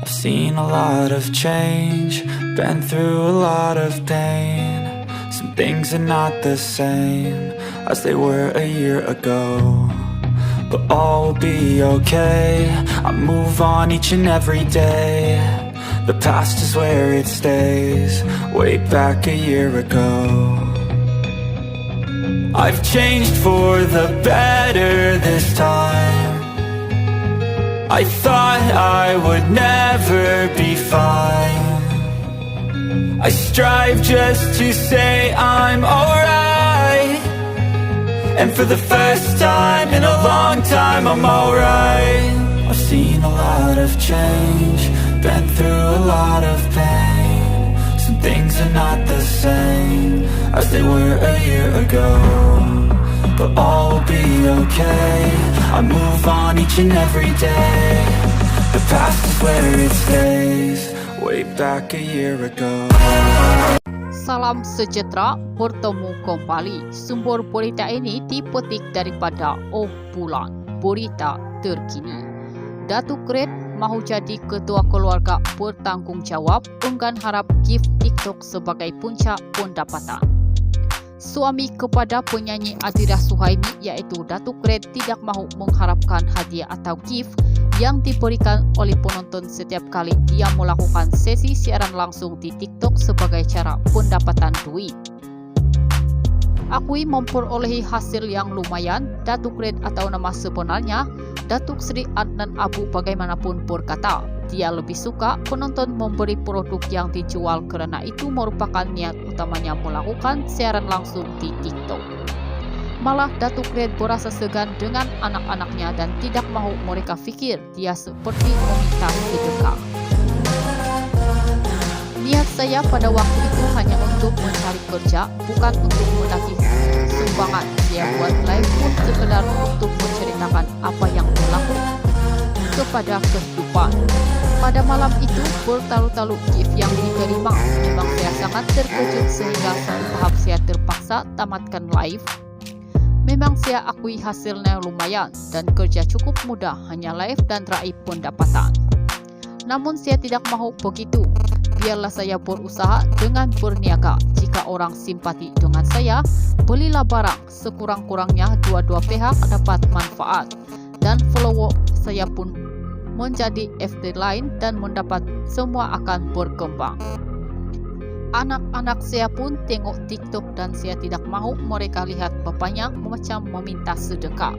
I've seen a lot of change, been through a lot of pain. Some things are not the same as they were a year ago, but all will be okay. I move on each and every day. The past is where it stays, way back a year ago. I've changed for the better this time. I thought I would never be fine. I strive just to say I'm alright, and for the first time in a long time I'm alright. I've seen a lot of change, been through a lot of pain. Some things are not the same as they were a year ago, but all will be okay. I move on each and every day. The past is where it stays, way back a year ago. Salam sejahtera, bertemu kembali. Sumber berita ini dipetik daripada Oh Bulan, berita terkini. Datuk Red mahu jadi ketua keluarga bertanggungjawab, enggan harap gift TikTok sebagai puncak pendapatan. Suami kepada penyanyi Adira Suhaimi iaitu Datuk Red tidak mahu mengharapkan hadiah atau gift yang diberikan oleh penonton setiap kali dia melakukan sesi siaran langsung di TikTok sebagai cara pendapatan duit. Akui memperolehi hasil yang lumayan, Datuk Red atau nama sebenarnya Datuk Seri Adnan Abu bagaimanapun berkata, dia lebih suka penonton memberi produk yang dijual kerana itu merupakan niat utamanya melakukan siaran langsung di TikTok. Malah Datuk Red berasa segan dengan anak-anaknya dan tidak mahu mereka fikir dia seperti meminta sedekah. Niat saya pada waktu itu hanya untuk mencari kerja, bukan untuk menagih sumbangan. Saya buat live pun sekedar untuk menceritakan apa yang berlaku kepada kehidupan. Pada malam itu bertalu-talu gift yang diterima. Memang saya sangat terkejut sehingga satu tahap saya terpaksa tamatkan live. Memang saya akui hasilnya lumayan dan kerja cukup mudah, hanya live dan raih pendapatan. Namun saya tidak mahu begitu. Biarlah saya berusaha dengan berniaga. Jika orang simpati dengan saya, belilah barang. Sekurang-kurangnya dua-dua pihak dapat manfaat. Dan follower saya pun menjadi FD line dan mendapat semua akan berkembang. Anak-anak saya pun tengok TikTok dan saya tidak mahu mereka lihat bapaknya macam meminta sedekah.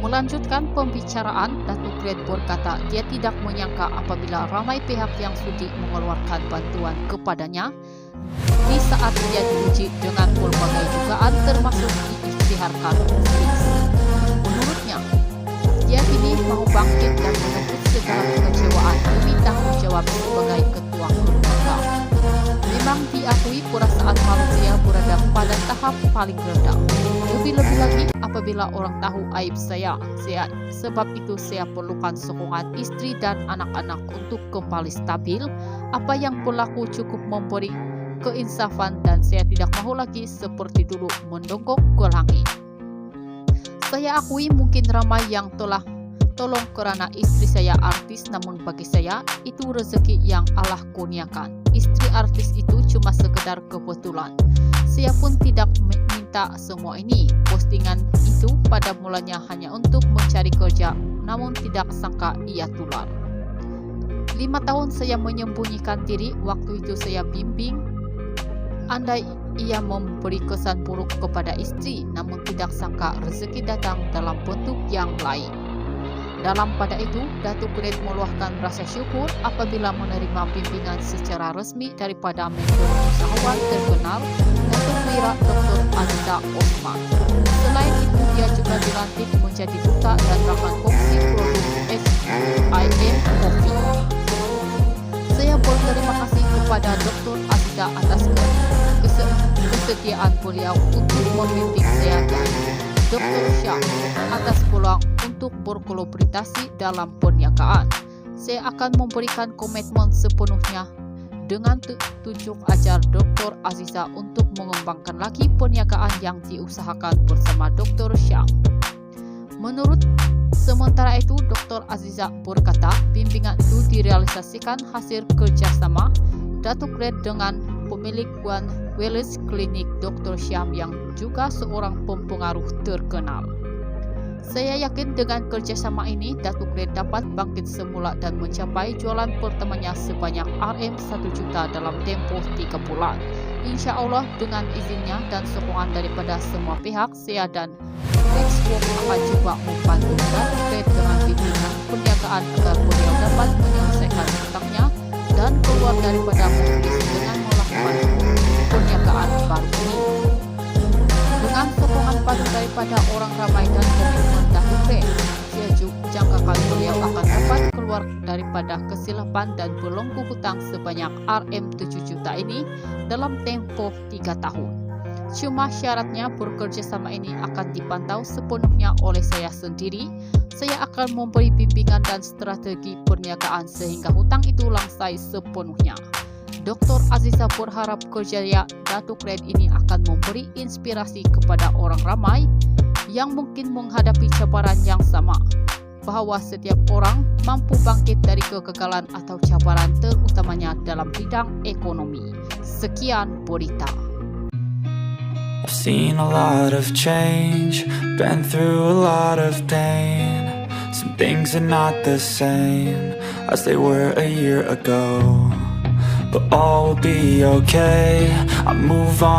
Melanjutkan pembicaraan, Datuk Red berkata dia tidak menyangka apabila ramai pihak yang sudi mengeluarkan bantuan kepadanya di saat dia diuji dengan berbagai dugaan termasuk diisytiharkan. Menurutnya, dia kini mahu bangkit dan menebus segala kekecewaan demi tanggung jawab sebagai ketua keluarga. Memang diakui perasaan malu saya berada pada tahap paling rendah. Lebih-lebih lagi apabila orang tahu aib saya. Sebab itu saya perlukan sokongan istri dan anak-anak untuk kembali stabil. Apa yang berlaku cukup memberi keinsafan dan saya tidak mahu lagi seperti dulu mendongkok ke langit. Saya akui mungkin ramai yang telah tolong kerana istri saya artis, namun bagi saya itu rezeki yang Allah kurniakan. Istri artis itu cuma sekedar kebetulan. Saya pun tidak minta semua ini. Postingan itu pada mulanya hanya untuk mencari kerja, namun tidak sangka ia tular. 5 tahun saya menyembunyikan diri, waktu itu saya bimbing andai ia memberi kesan buruk kepada istri, namun tidak sangka rezeki datang dalam bentuk yang lain. Dalam pada itu, Datuk Red meluahkan rasa syukur apabila menerima bimbingan secara resmi daripada mentor usahawan terkenal Datuk Wira Dr. Adita Osman. Selain itu, dia juga dilantik menjadi duta dan rakan kongsi produk SIM Coffee. Saya berterima kasih kepada Dr. Adita atas kesetiaan beliau untuk membimbing saya dan Dr. Syah atas peluang untuk berkolaborasi dalam perniagaan. Saya akan memberikan komitmen sepenuhnya dengan tunjuk ajar Dr. Aziza untuk mengembangkan lagi perniagaan yang diusahakan bersama Dr. Syah. Menurut sementara itu, Dr. Aziza berkata bimbingan itu direalisasikan hasil kerjasama Datuk Red dengan pemilik One Wellness Clinic Dr. Syam yang juga seorang pempengaruh terkenal. Saya yakin dengan kerjasama ini, Datuk Red dapat bangkit semula dan mencapai jualan pertamanya sebanyak RM1 juta dalam tempoh 3 bulan. Insya Allah dengan izinnya dan sokongan daripada semua pihak, saya dan Rexwork akan coba membantu Datuk Red dengan bimbingan perniagaan agar beliau dapat menyelesaikan hutangnya dan keluar daripada mobilis dengan melakukan perniagaan baru ini. Dengan sokongan padu daripada orang ramai dan komitmen Datuk Red, saya jangkakan beliau akan dapat keluar daripada kesilapan dan belenggu hutang sebanyak RM7 juta ini dalam tempoh 3 tahun. Cuma syaratnya bekerjasama ini akan dipantau sepenuhnya oleh saya sendiri. Saya akan memberi bimbingan dan strategi perniagaan sehingga hutang itu langsai sepenuhnya. Dr. Aziza berharap kerja Datuk Red ini akan memberi inspirasi kepada orang ramai yang mungkin menghadapi cabaran yang sama, bahwa setiap orang mampu bangkit dari kegagalan atau cabaran terutamanya dalam bidang ekonomi. Sekian berita. I've seen a lot of change, been through a lot of pain. Some things are not the same as they were a year ago, but all will be okay. I move on.